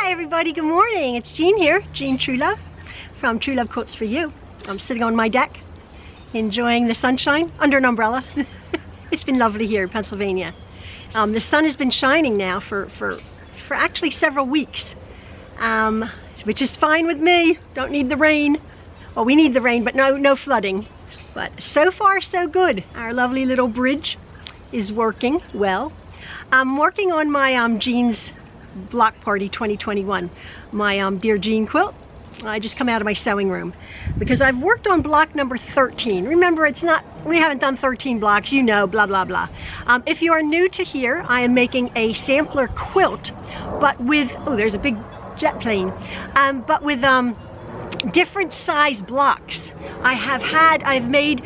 Hi everybody, good morning. It's Jean here, Jean Truelove from Truelove Quilts for You. I'm sitting on my deck, enjoying the sunshine under an umbrella. It's been lovely here in Pennsylvania. The sun has been shining now for actually several weeks, which is fine with me. Don't need the rain. Well, we need the rain, but no flooding. But so far, so good. Our lovely little bridge is working well. I'm working on my Jean's Block Party 2021, my Dear Jean quilt. I just come out of my sewing room because I've worked on block number 13. Remember, we haven't done 13 blocks, you know, blah, blah, blah. If you are new to here, I am making a sampler quilt, but with, oh, there's a big jet plane, but with different size blocks. I've made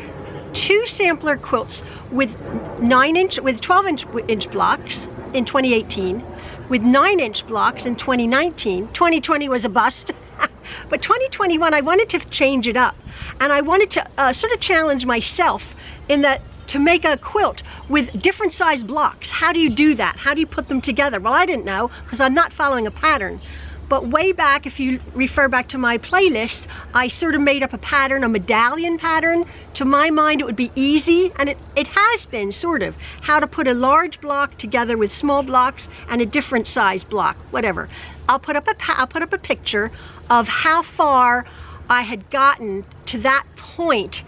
2 sampler quilts with 12-inch blocks in 2018, with 9-inch blocks in 2019. 2020 was a bust. But 2021, I wanted to change it up, and I wanted to sort of challenge myself in that to make a quilt with different size blocks. How do you do that? How do you put them together? Well, I didn't know because I'm not following a pattern. But way back, if you refer back to my playlist, I sort of made up a pattern, a medallion pattern. To my mind, it would be easy, and it has been, sort of, how to put a large block together with small blocks and a different size block, whatever. I'll put up a picture of how far I had gotten to that point,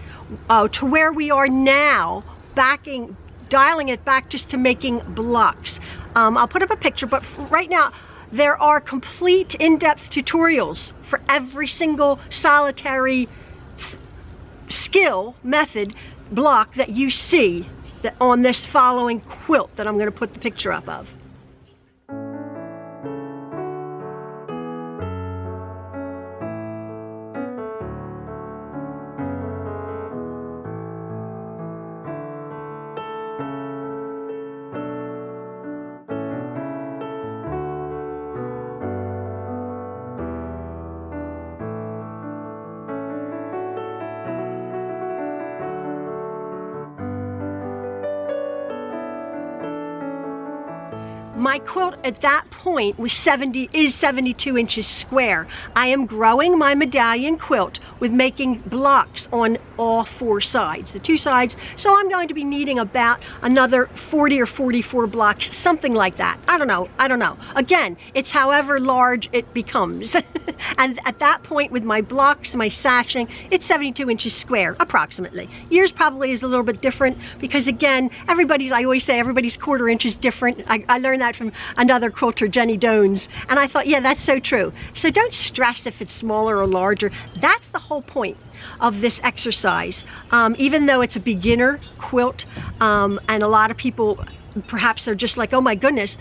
to where we are now, dialing it back just to making blocks. I'll put up a picture, but right now, there are complete in-depth tutorials for every single solitary skill method block that you see on this following quilt that I'm going to put the picture up of. My quilt at that point is 72 inches square. I am growing my medallion quilt with making blocks on all 4 sides, the 2 sides. So I'm going to be needing about another 40 or 44 blocks, something like that. I don't know. Again, it's however large it becomes. And at that point with my blocks, my sashing, it's 72 inches square, approximately. Yours probably is a little bit different because again, I always say everybody's quarter inch is different. I learned that from another quilter, Jenny Dones, and I thought, yeah, that's so true. So don't stress if it's smaller or larger. That's the whole point of this exercise. Even though it's a beginner quilt, and a lot of people, perhaps they're just like, oh my goodness,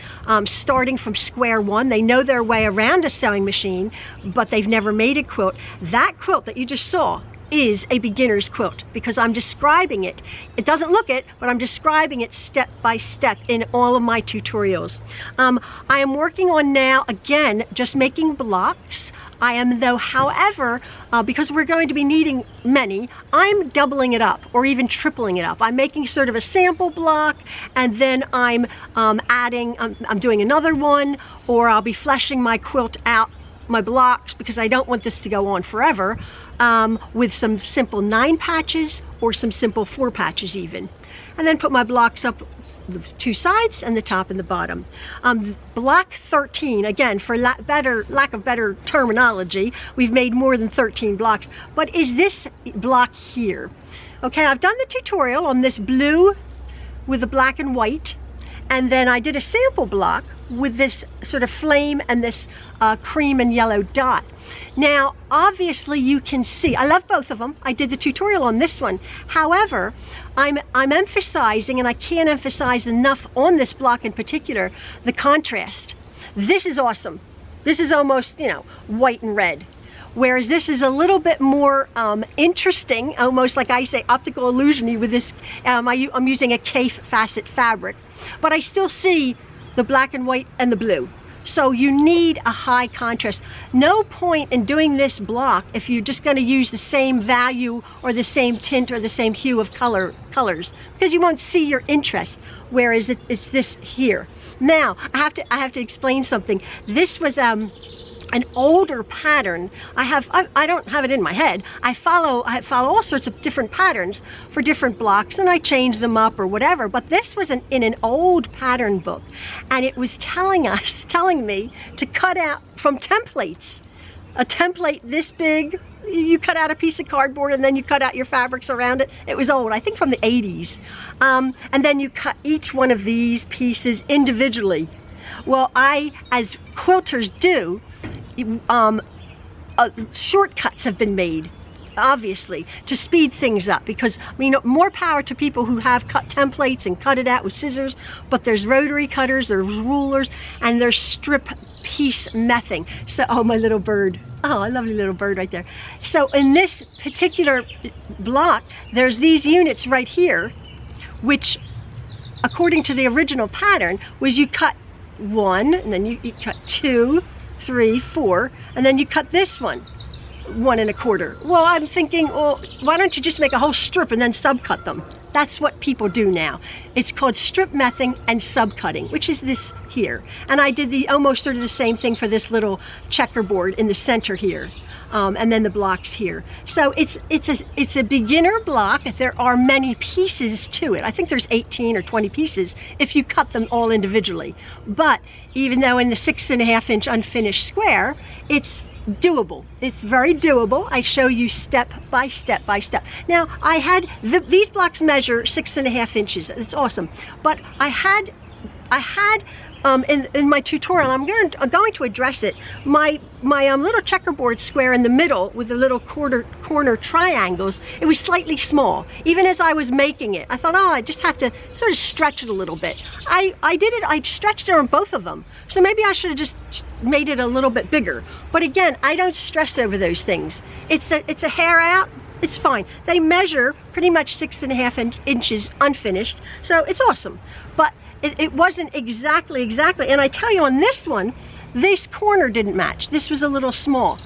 starting from square one, they know their way around a sewing machine, but they've never made a quilt. That quilt that you just saw is a beginner's quilt because I'm describing it. It doesn't look it, but I'm describing it step by step in all of my tutorials. I am working on now, again, just making blocks. I am though, however, because we're going to be needing many, I'm doubling it up or even tripling it up. I'm making sort of a sample block, and then I'm doing another one, or I'll be fleshing my quilt out, my blocks, because I don't want this to go on forever, with some simple 9 patches or some simple 4 patches even. And then put my blocks up the 2 sides and the top and the bottom. Block 13, again, for lack of better terminology, we've made more than 13 blocks, but is this block here. Okay, I've done the tutorial on this blue with the black and white, and then I did a sample block with this sort of flame and this cream and yellow dot. Now, obviously you can see, I love both of them. I did the tutorial on this one. However, I'm emphasizing, and I can't emphasize enough on this block in particular, the contrast. This is awesome. This is almost, you know, white and red. Whereas this is a little bit more interesting, almost like I say optical illusion-y with this. I'm using a Kaif facet fabric, but I still see the black and white and the blue. So you need a high contrast. No point in doing this block if you're just going to use the same value or the same tint or the same hue of colors, because you won't see your interest. Whereas it's this here. Now I have to explain something. This was an older pattern. I don't have it in my head. I follow all sorts of different patterns for different blocks, and I change them up or whatever. But this was in an old pattern book, and it was telling me to cut out from templates. A template this big, you cut out a piece of cardboard and then you cut out your fabrics around it. It was old, I think from the 80s. And then you cut each one of these pieces individually. Well, as quilters do, shortcuts have been made, obviously, to speed things up, because I mean, more power to people who have cut templates and cut it out with scissors, but there's rotary cutters, there's rulers, and there's strip piece mething. So, oh, my little bird. Oh, a lovely little bird right there. So in this particular block, there's these units right here, which according to the original pattern was you cut one, and then you cut 2, 3, 4, and then you cut this one 1 1/4. Well, I'm thinking, well, why don't you just make a whole strip and then subcut them? That's what people do now. It's called strip mething and subcutting, which is this here. And I did almost sort of the same thing for this little checkerboard in the center here, and then the blocks here. So it's a beginner block. There are many pieces to it. I think there's 18 or 20 pieces if you cut them all individually. But even though in the 6.5 inch unfinished square, it's doable. It's very doable. I show you step by step by step. Now I had these blocks measure 6.5 inches. It's awesome. But I had in my tutorial, I'm going to address it. My little checkerboard square in the middle with the little corner triangles, it was slightly small. Even as I was making it, I thought, oh, I just have to sort of stretch it a little bit. I did it. I stretched it on both of them. So maybe I should have just made it a little bit bigger. But again, I don't stress over those things. It's a hair out. It's fine. They measure pretty much 6.5 inches unfinished, so it's awesome. But it wasn't exactly, and I tell you on this one, this corner didn't match. This was a little small.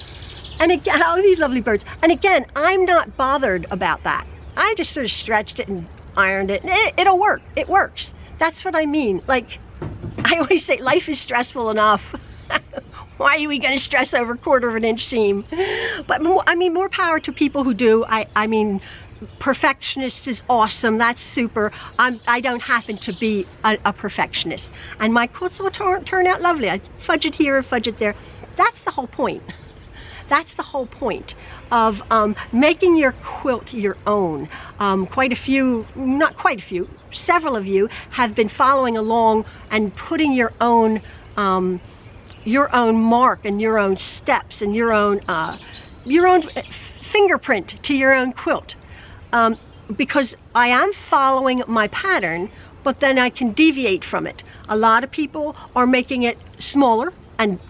And again, oh, these lovely birds. And again, I'm not bothered about that. I just sort of stretched it and ironed it. It'll work. It works. That's what I mean. Like, I always say life is stressful enough. Why are we going to stress over 1/4 inch seam? But I mean, more power to people who do. I mean, perfectionist is awesome. That's super. I don't happen to be a perfectionist, and my quilts will turn out lovely. I fudge it here, fudge it there. That's the whole point. That's the whole point of making your quilt your own. Quite a few, not quite a few, several of you have been following along and putting your own mark and your own steps and your own fingerprint to your own quilt. Because I am following my pattern, but then I can deviate from it. A lot of people are making it smaller and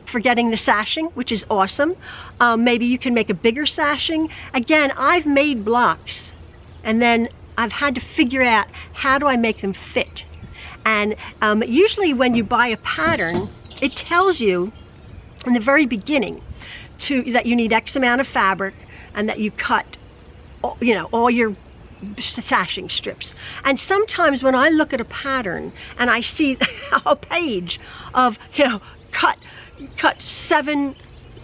forgetting the sashing, which is awesome. Maybe you can make a bigger sashing. Again, I've made blocks, and then I've had to figure out how do I make them fit. And usually when you buy a pattern, it tells you in the very beginning that you need X amount of fabric and that you cut, you know, all your sashing strips. And sometimes when I look at a pattern and I see a page of, you know, cut 7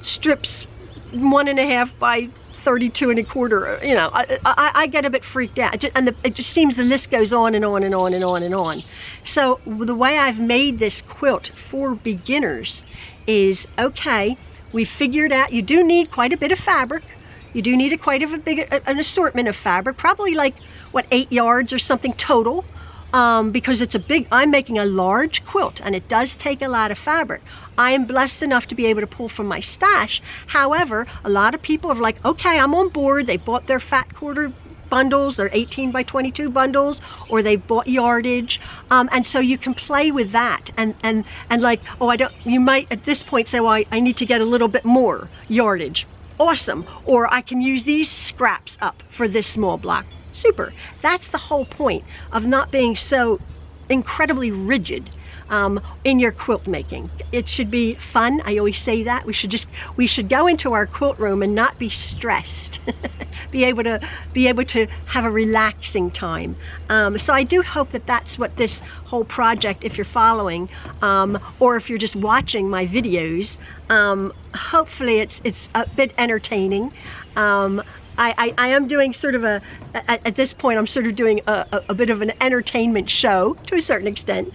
strips, 1.5 by 32 1/4, you know, I get a bit freaked out. It just seems the list goes on and on and on and on and on. So the way I've made this quilt for beginners is, okay, we figured out you do need quite a bit of fabric. You do need quite a big an assortment of fabric, probably like, what, 8 yards or something total, because it's I'm making a large quilt and it does take a lot of fabric. I am blessed enough to be able to pull from my stash. However, a lot of people are like, okay, I'm on board. They bought their fat quarter bundles, their 18 by 22 bundles, or they bought yardage, and so you can play with that and like, oh, you might at this point say, well, I need to get a little bit more yardage. Awesome. Or I can use these scraps up for this small block. Super. That's the whole point of not being so incredibly rigid. in your quilt making. It should be fun. I always say that. We should go into our quilt room and not be stressed. be able to have a relaxing time. So I do hope that that's what this whole project, if you're following, or if you're just watching my videos, hopefully it's a bit entertaining. I am doing sort of at this point, I'm sort of doing a bit of an entertainment show to a certain extent,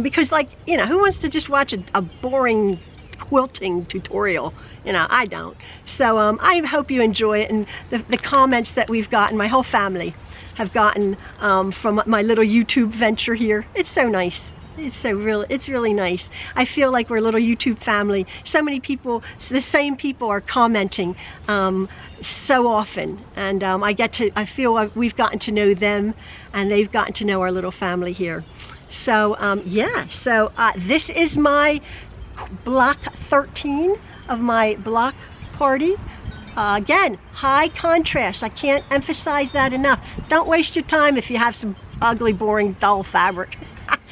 because, like, you know, who wants to just watch a boring quilting tutorial? You know, I don't. So I hope you enjoy it, and the comments that we've gotten, my whole family have gotten from my little YouTube venture here. It's so nice. It's really nice. I feel like we're a little YouTube family. So many people, the same people are commenting so often, and I feel we've gotten to know them, and they've gotten to know our little family here. So yeah, so this is my block 13 of my block party. Again, high contrast. I can't emphasize that enough. Don't waste your time if you have some ugly, boring, dull fabric.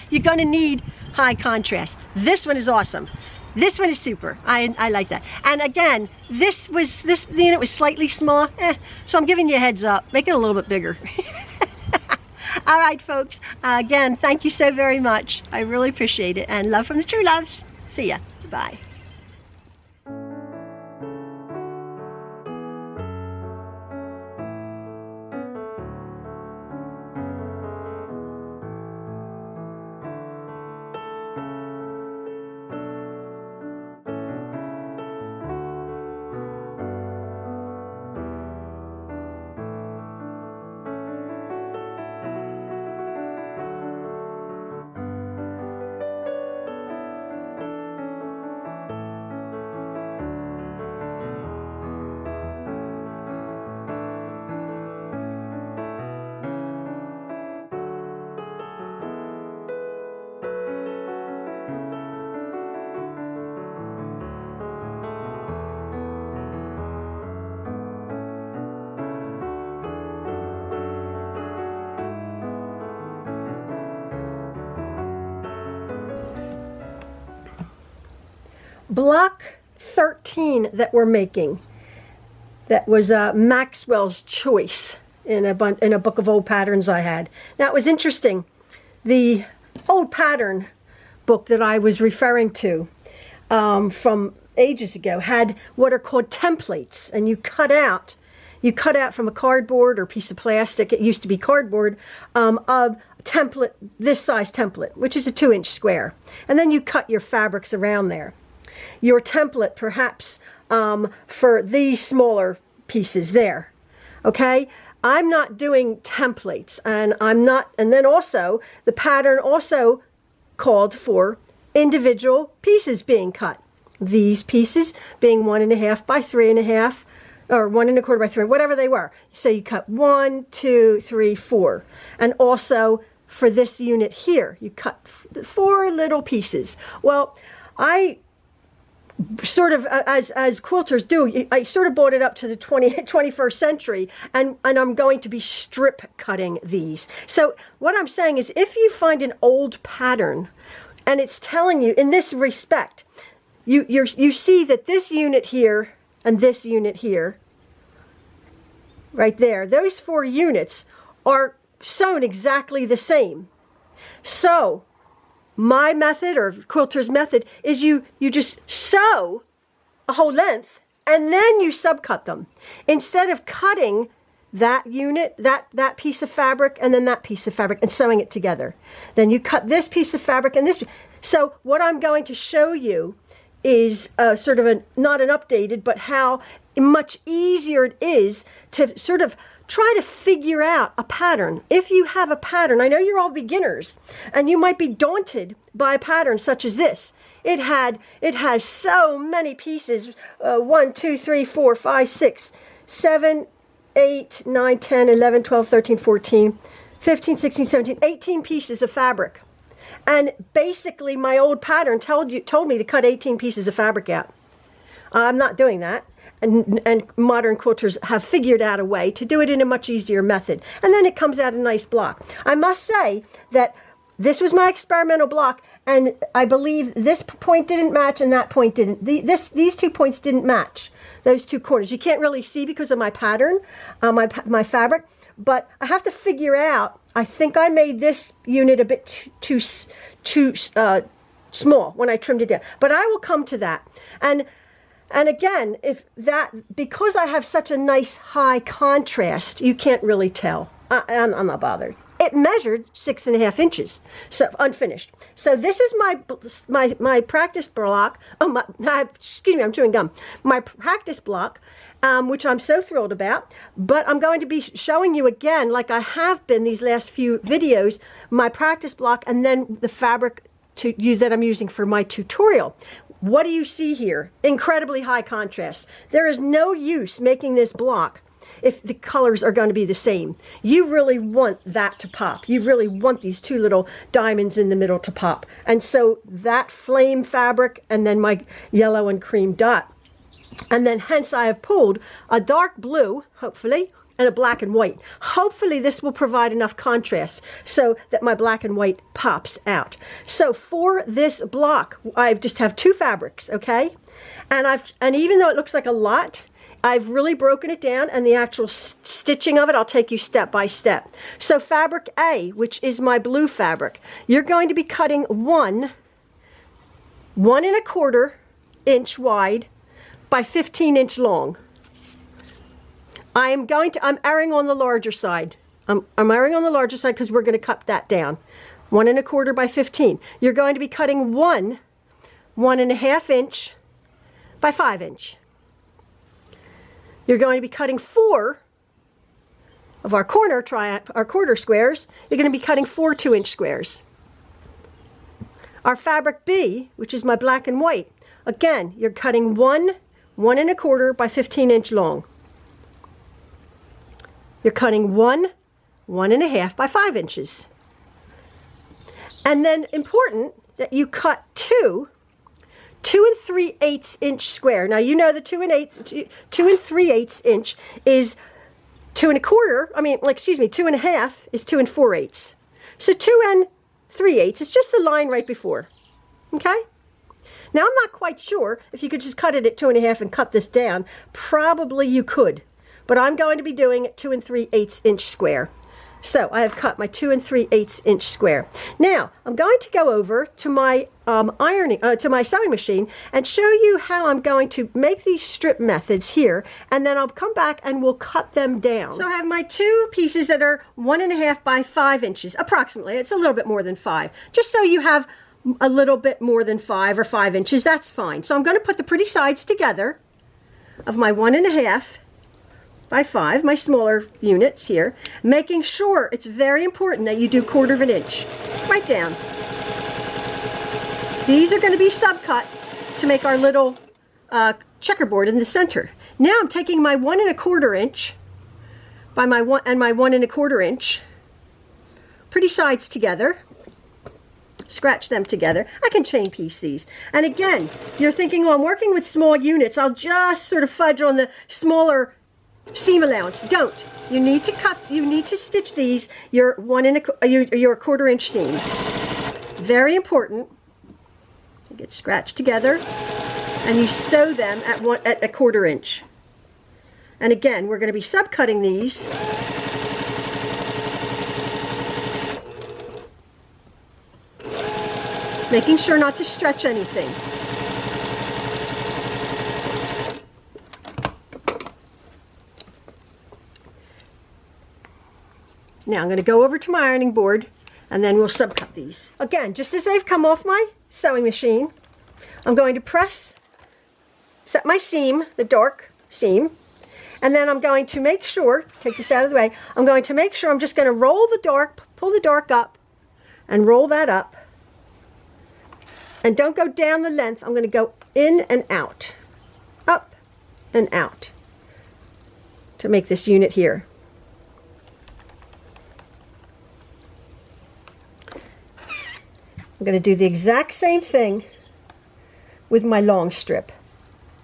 You're going to need high contrast. This one is awesome. This one is super. I like that. And again, this unit was slightly small, so I'm giving you a heads up. Make it a little bit bigger. All right, folks. Again, thank you so very much. I really appreciate it. And love from the Trueloves. See ya. Bye. Block 13 that we're making, that was Maxwell's choice in a book of old patterns I had. Now, it was interesting. The old pattern book that I was referring to from ages ago had what are called templates, and you cut out from a cardboard or piece of plastic, it used to be cardboard, a template, this size template, which is a 2-inch square, and then you cut your fabrics around there. Your template, perhaps, for these smaller pieces there. Okay, I'm not doing templates, and then also the pattern also called for individual pieces being cut. These pieces being 1.5 by 3.5, or 1 1/4 by 3, whatever they were. So you cut 1, 2, 3, 4, and also for this unit here, you cut 4 little pieces. Well, I sort of, as quilters do, I sort of brought it up to the 21st century, and I'm going to be strip cutting these. So what I'm saying is, if you find an old pattern and it's telling you in this respect, you see that this unit here and this unit here, right there, those 4 units are sewn exactly the same. So my method, or quilter's method, is you just sew a whole length and then you subcut them. Instead of cutting that unit, that piece of fabric, and then that piece of fabric, and sewing it together. Then you cut this piece of fabric and this. So what I'm going to show you is sort of not an updated, but how much easier it is to sort of try to figure out a pattern. If you have a pattern, I know you're all beginners, and you might be daunted by a pattern such as this. It has so many pieces, 1, 2, 3, 4, 5, 6, 7, 8, 9, 10, 11, 12, 13, 14, 15, 16, 17, 18 pieces of fabric. And basically my old pattern told me to cut 18 pieces of fabric out. I'm not doing that. And modern quilters have figured out a way to do it in a much easier method. And then it comes out a nice block. I must say that This was my experimental block, and I believe this point didn't match and that point didn't. These 2 points didn't match, those 2 corners. You can't really see because of my pattern, my fabric, but I have to figure out, I think I made this unit a bit too small when I trimmed it down, but I will come to that. And again, because I have such a nice high contrast, you can't really tell. I'm not bothered. It measured 6.5 inches, so unfinished. So this is my practice block. Oh, excuse me, I'm chewing gum. My practice block, which I'm so thrilled about. But I'm going to be showing you again, like I have been these last few videos, my practice block, and then the fabric that I'm using for my tutorial. What do you see here? Incredibly high contrast. There is no use making this block if the colors are going to be the same. You really want that to pop. You really want these 2 little diamonds in the middle to pop. And so that flame fabric and then my yellow and cream dot. And then hence I have pulled a dark blue, hopefully, and a black and white. Hopefully this will provide enough contrast so that my black and white pops out. So for this block, I just have 2 fabrics, okay? And even though it looks like a lot, I've really broken it down, and the actual stitching of it, I'll take you step by step. So fabric A, which is my blue fabric, you're going to be cutting 1 1¼ inch wide by 15-inch long. I'm erring on the larger side. I'm erring on the larger side because we're going to cut that down. 1¼ by 15. You're going to be cutting 1½ inch by 5 inch. You're going to be cutting 4 of our quarter squares. You're going to be cutting 4 2-inch squares. Our fabric B, which is my black and white, again, you're cutting 1¼ by 15-inch long. You're cutting 1½ by 5 inches. And then important that you cut 2 3/8 inch square. Now you know the 2 3/8 inch is 2¼ 2½ is 2 4/8. So 2 3/8 is just the line right before. Okay? Now I'm not quite sure if you could just cut it at 2½ and cut this down. Probably you could, but I'm going to be doing it 2 3/8 inch square. So I have cut my 2 3/8 inch square. Now I'm going to go over to my to my sewing machine and show you how I'm going to make these strip methods here, and then I'll come back and we'll cut them down. So I have my 2 pieces that are 1½ by 5 inches, approximately. It's a little bit more than 5, just so you have a little bit more than 5 or 5 inches. That's fine. So I'm going to put the pretty sides together of my 1½ by 5, my smaller units here, making sure, it's very important that you do 1/4 inch right down. These are going to be subcut to make our little checkerboard in the center. Now I'm taking my 1¼ inch by my 1¼ inch, pretty sides together, scratch them together. I can chain piece these. And again, you're thinking, well, I'm working with small units, I'll just sort of fudge on the smaller seam allowance. Don't. You need to cut, you need to stitch these your 1¼ inch seam. Very important. You get scratched together and you sew them at 1/4 inch. And again, we're going to be subcutting these. Making sure not to stretch anything. Now I'm going to go over to my ironing board and then we'll subcut these. Again, just as they've come off my sewing machine, I'm going to set my seam, the dark seam, and then I'm going to make sure, take this out of the way, I'm going to make sure I'm just going to roll the dark, pull the dark up and roll that up. And don't go down the length, I'm going to go in and out, up and out to make this unit here. I'm going to do the exact same thing with my long strip.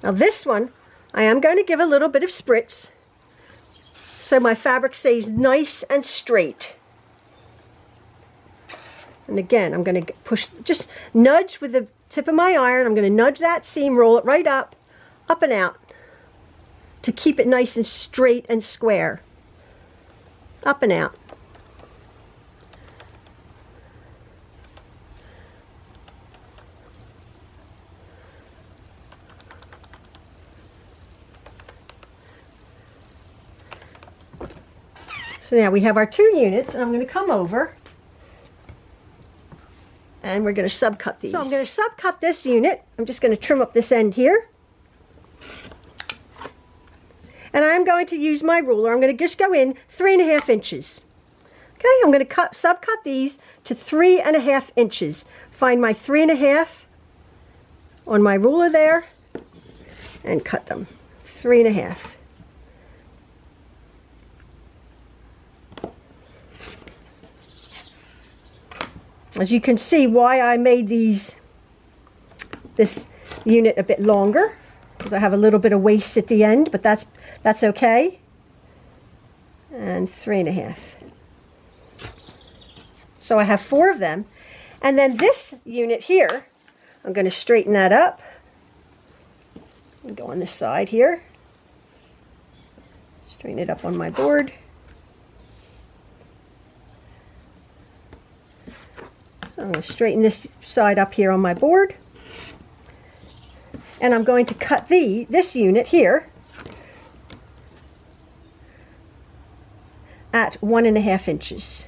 Now this one, I am going to give a little bit of spritz so my fabric stays nice and straight. And again, I'm going to push, just nudge with the tip of my iron. I'm going to nudge that seam, roll it right up and out to keep it nice and straight and square. Up and out. So now we have our 2 units, and I'm going to come over and we're going to subcut these. So I'm going to subcut this unit. I'm just going to trim up this end here. And I'm going to use my ruler. I'm going to just go in 3.5 inches. Okay, I'm going to subcut these to 3.5 inches. Find my 3.5 on my ruler there and cut them. 3.5. As you can see, why I made this unit a bit longer, because I have a little bit of waste at the end, but that's okay. And 3.5. So I have 4 of them. And then this unit here, I'm going to straighten that up. And go on this side here. Straighten it up on my board. So I'm going to straighten this side up here on my board. And I'm going to cut this unit here at 1.5 inches.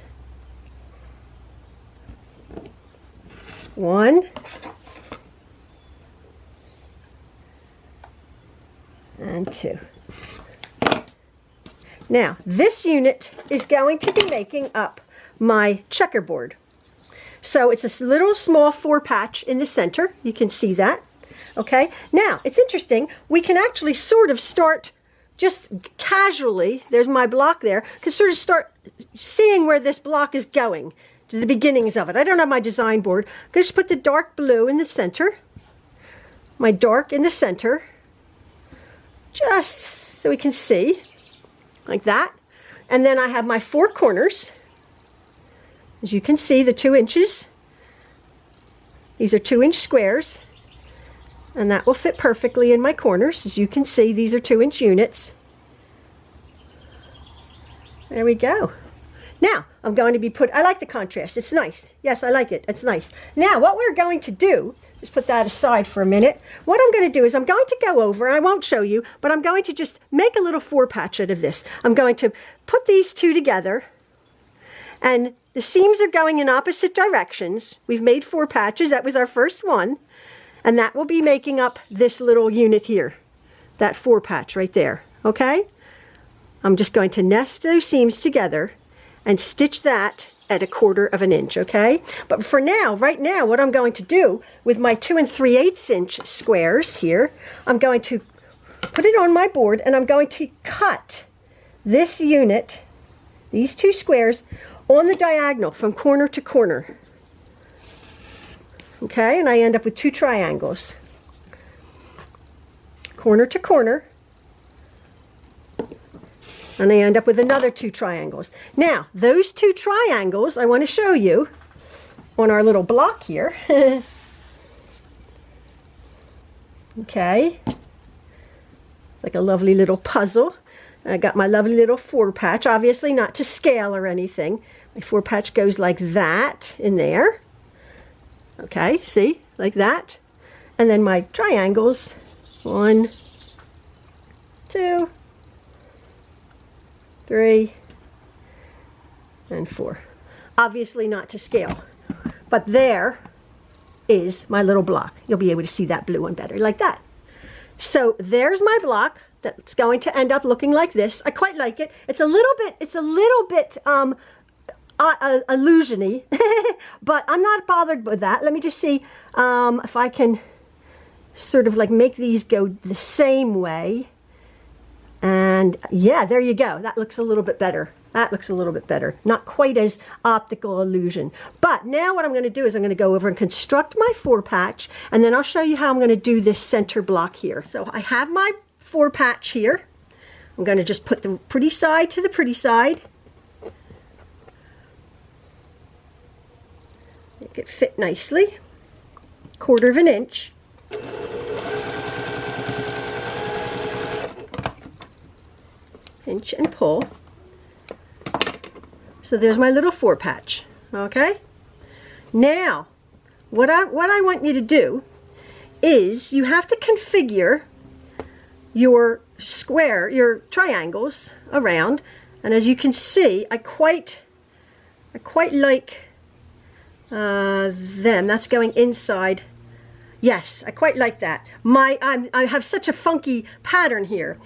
1 and 2. Now, this unit is going to be making up my checkerboard. So it's a little small 4 patch in the center. You can see that. Okay. Now, it's interesting. We can actually sort of start just casually. There's my block there. Can sort of start seeing where this block is going, to the beginnings of it. I don't have my design board. I'm going to just put the dark blue in the center. My dark in the center. Just so we can see. Like that. And then I have my 4 corners. As you can see, the 2 inches. These are 2-inch squares. And that will fit perfectly in my corners. As you can see, these are 2-inch units. There we go. Now, I'm going to be I like the contrast. It's nice. Yes, I like it. It's nice. Now, what we're going to do, just put that aside for a minute. What I'm going to do is I'm going to go over, I won't show you, but I'm going to just make a little 4 patch out of this. I'm going to put these 2 together, and the seams are going in opposite directions. We've made 4 patches. That was our first one. And that will be making up this little unit here. That 4 patch right there. Okay? I'm just going to nest those seams together and stitch that at 1/4 inch. Okay? But for now, right now, what I'm going to do with my 2 3/8 inch squares here, I'm going to put it on my board and I'm going to cut this unit, these 2 squares, on the diagonal from corner to corner. Okay, and I end up with 2 triangles. Corner to corner. And I end up with another 2 triangles. Now, those 2 triangles I want to show you on our little block here. Okay. It's like a lovely little puzzle. I got my lovely little 4 patch, obviously not to scale or anything. My 4 patch goes like that in there. Okay, see, like that. And then my triangles, 1, 2, 3, and 4. Obviously not to scale, but there is my little block. You'll be able to see that blue one better, like that. So there's my block that's going to end up looking like this. I quite like it. It's a little bit illusion-y, but I'm not bothered with that. Let me just see if I can sort of like make these go the same way. And yeah, there you go. That looks a little bit better. That looks a little bit better. Not quite as optical illusion. But now what I'm going to do is I'm going to go over and construct my 4 patch, and then I'll show you how I'm going to do this center block here. So I have my 4 patch here. I'm going to just put the pretty side to the pretty side. it fit nicely. 1/4 inch. Pinch and pull. So there's my little 4 patch. Okay? Now, what I want you to do is you have to configure your square, your triangles around, and as you can see, I quite like them. That's going inside. Yes, I quite like that. I have such a funky pattern here,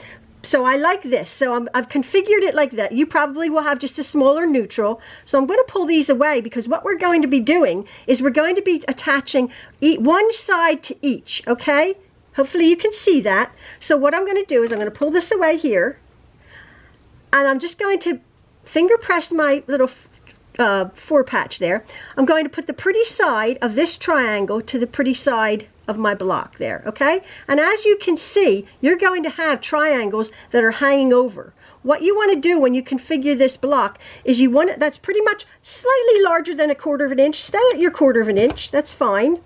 so I like this. So I've configured it like that. You probably will have just a smaller neutral. So I'm going to pull these away because what we're going to be doing is we're going to be attaching one side to each. Okay? Hopefully you can see that. So what I'm going to do is I'm going to pull this away here, and I'm just going to finger press my little 4 patch there. I'm going to put the pretty side of this triangle to the pretty side of my block there, okay? And as you can see, you're going to have triangles that are hanging over. What you want to do when you configure this block is you want it, that's pretty much slightly larger than 1/4 inch. Stay at your 1/4 inch, that's fine.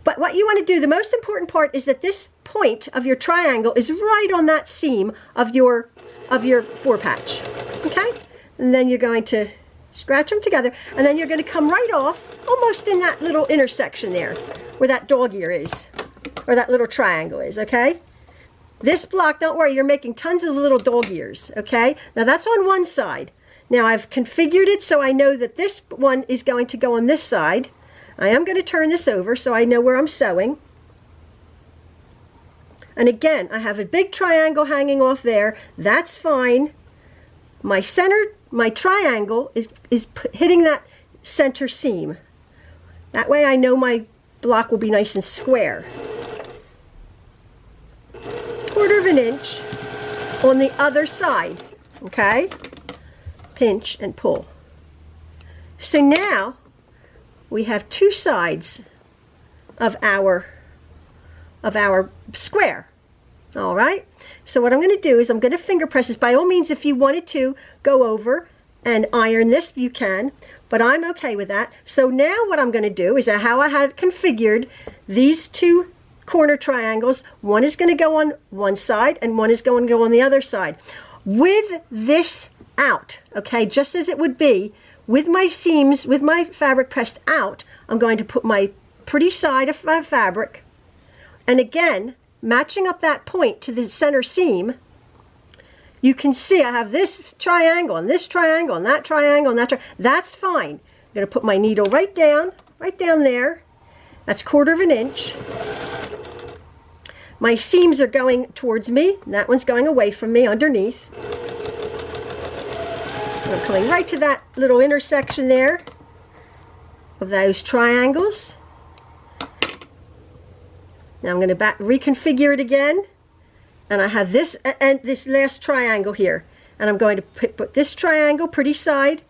But what you want to do, the most important part is that this point of your triangle is right on that seam of your 4 patch, okay? And then you're going to scratch them together, and then you're going to come right off, almost in that little intersection there, where that dog ear is, or that little triangle is, okay? This block, don't worry, you're making tons of little dog ears, okay? Now that's on one side. Now I've configured it so I know that this one is going to go on this side. I am going to turn this over so I know where I'm sewing. And again, I have a big triangle hanging off there. That's fine. My triangle is hitting that center seam. That way I know my block will be nice and square. 1/4 inch on the other side, okay? Pinch and pull. So now we have 2 sides of our square. All right, so what I'm going to do is I'm going to finger press this. By all means, if you wanted to go over and iron this, you can, but I'm okay with that. So now what I'm going to do is how I had configured these 2 corner triangles. One is going to go on one side and one is going to go on the other side. With this out, okay, just as it would be, with my seams, with my fabric pressed out, I'm going to put my pretty side of my fabric, and again, matching up that point to the center seam, you can see I have this triangle and this triangle and that triangle and that triangle. That's fine. I'm going to put my needle right down there. That's 1/4 inch. My seams are going towards me, and that one's going away from me underneath. I'm coming right to that little intersection there of those triangles. Now I'm going to reconfigure it again, and I have this and this last triangle here, and I'm going to put this triangle pretty side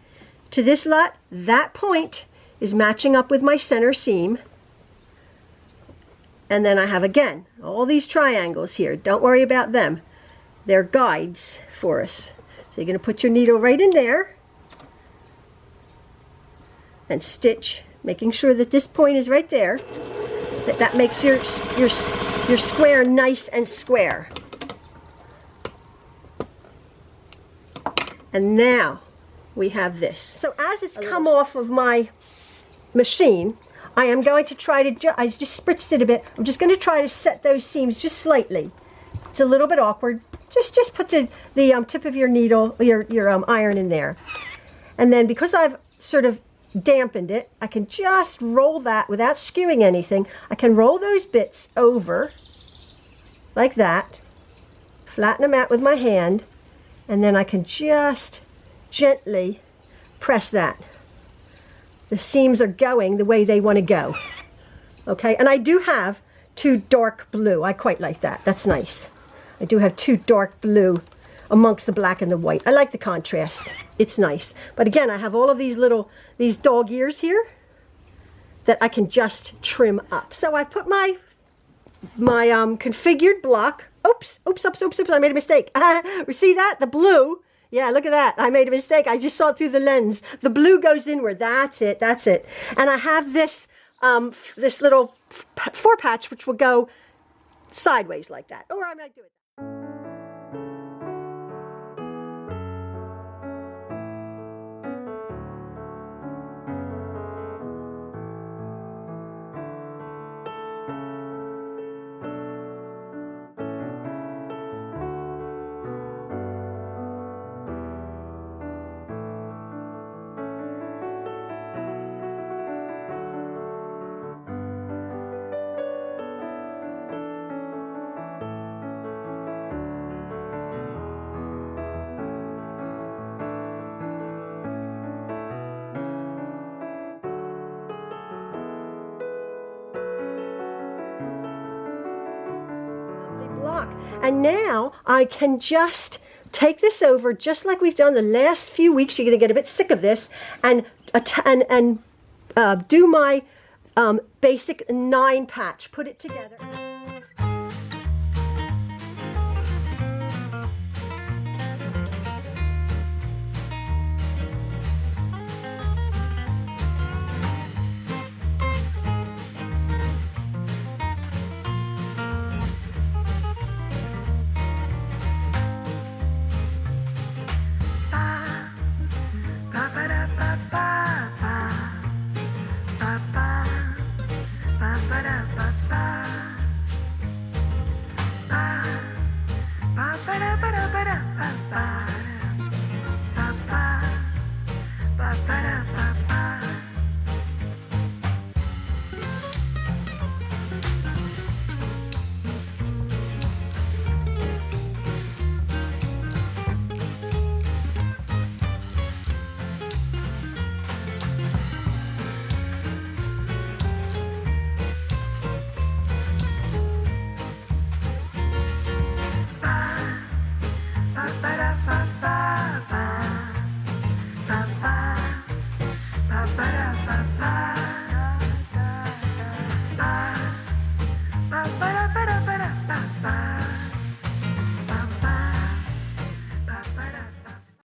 to this lot. That point is matching up with my center seam, and then I have again all these triangles here. Don't worry about them, they're guides for us. So you're going to put your needle right in there and stitch, making sure that this point is right there. That makes your square nice and square. And now we have this. So as it's come off of my machine, I am going to try to, I just spritzed it a bit. I'm just going to try to set those seams just slightly. It's a little bit awkward. Just put the tip of your needle, your iron in there. And then because I've sort of dampened it, I can just roll that without skewing anything. I can roll those bits over like that, flatten them out with my hand, and then I can just gently press that. The seams are going the way they want to go. Okay, and I do have 2 dark blue. I quite like that. That's nice. I do have 2 dark blue amongst the black and the white. I like the contrast. It's nice. But again, I have all of these dog ears here that I can just trim up. So I put my configured block. Oops, I made a mistake. See that? The blue Yeah, look at that. I made a mistake. I just saw it through the lens. The blue goes inward. That's it. That's it. And I have this this little 4 patch which will go sideways like that. Or I might do it. And now I can just take this over, just like we've done the last few weeks. You're going to get a bit sick of this, and do my basic 9 patch. Put it together.